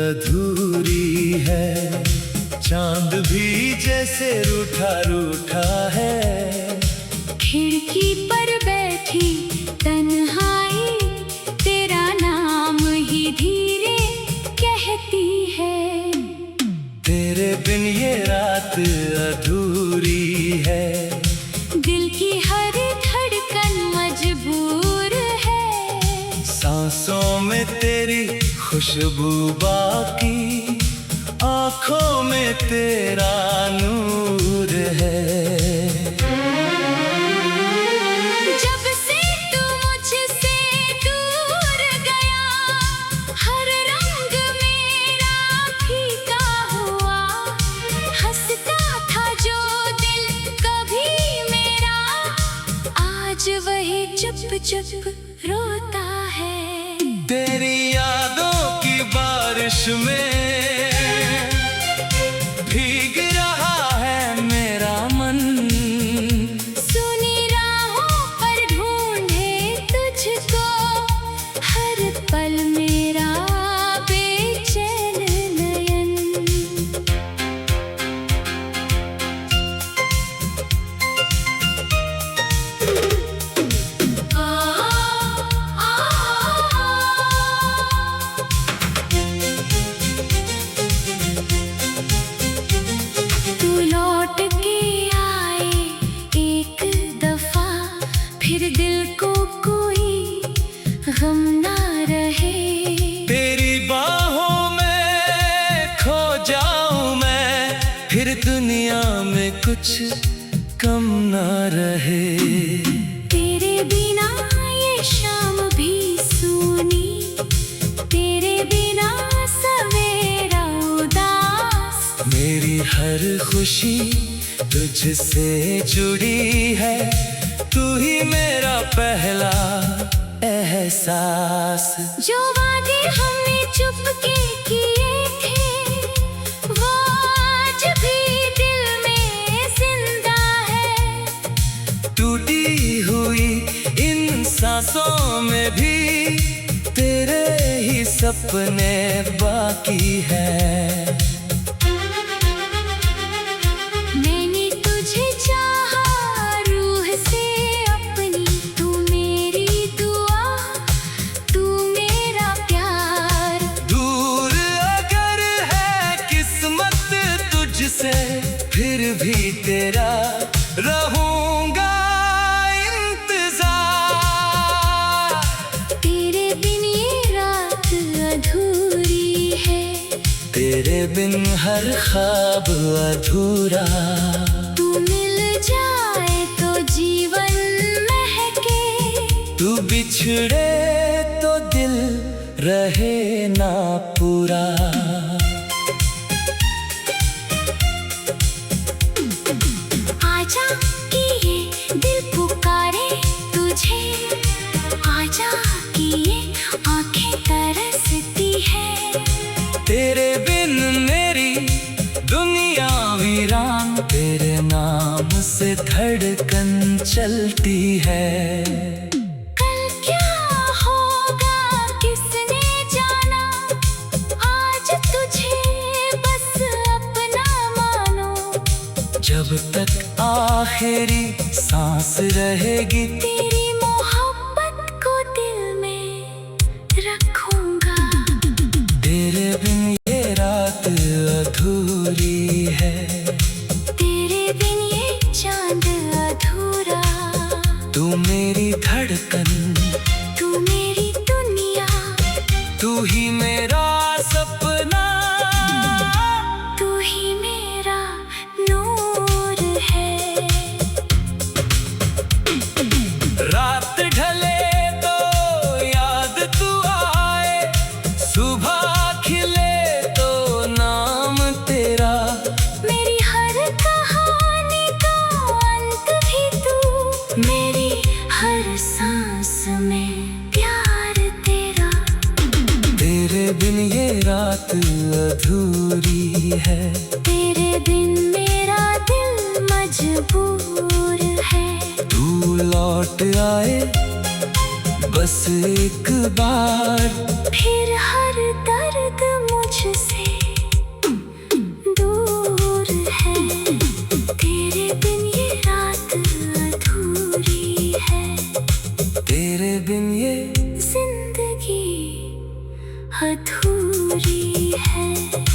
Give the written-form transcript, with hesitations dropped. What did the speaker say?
अधूरी है। चांद भी जैसे रूठा रूठा है। खिड़की पर बैठी तन्हाई तेरा नाम ही धीरे कहती है। तेरे बिन ये रात अधूरी है। दिल की हर धड़कन मजबूर है। सांसों में तेरी खुशबू बाकी, आँखों में तेरा नूर है। जब से तू मुझसे दूर गया, हर रंग मेरा फीका हुआ। हंसता था जो दिल कभी मेरा, आज वही चुप चुप रोता है। तेरी यादों की बारिश में भीग रहा है मेरा मन। सुनी राहों पर ढूंढे तुझको, हर पल मेरा बेचैन नयन। तू लौट के आए एक दफा, फिर दिल को कोई गम ना रहे। तेरी बाहों में खो जाऊं मैं, फिर दुनिया में कुछ कम ना रहे। तेरे बिना ये शाम भी सूनी, तेरे बिना सवेरा उदास। मेरी हर खुशी तुझसे जुड़ी है, तू ही मेरा पहला एहसास। जो वादे हमने चुपके किए थे, वो आज भी दिल में जिंदा है। टूटी हुई इन सांसों में भी तेरे ही सपने बाकी है। मैंने तुझे चाहा रूह से अपनी, तू मेरी दुआ, तू मेरा प्यार। दूर अगर है किस्मत तुझसे, फिर भी तेरा रहूंगा इंतजार। तेरे बिन ये रात अधूरी है। तेरे बिन हर ख्वाब अधूरा। तू मिल जाए तो जीवन महके, तू बिछड़े तो दिल रहे ना पूरा। आजा कि ये दिल पुकारे तुझे, आजा कि ये आंखें तरसती है। तेरे बिन मेरी दुनिया वीरान, तेरे नाम से धड़कन चलती है। कल क्या होगा किसने जाना, आज तुझे बस अपना मानो। जब तक आखिरी सांस रहेगी, तेरी मोहब्बत को दिल में रखूंगा। तेरे बिन ये रात अधूरी है। तेरे बिन ये चांद अधूरा। तू मेरी धड़कन, तू मेरी दुनिया, तू ही मेरा सपना, तू ही मेरा नूर है। रात ढले तो याद तू आए, सुबह खिले तो नाम तेरा। मेरी हर कहानी का अंत भी तू, मेरी हर सांस में प्यार तेरा। तेरे बिन ये रात अधूरी है। तेरे बिन मेरा दिल मजबूर है। तू लौट आए बस एक बार, फिर हर दर्द मुझसे अधूरी है।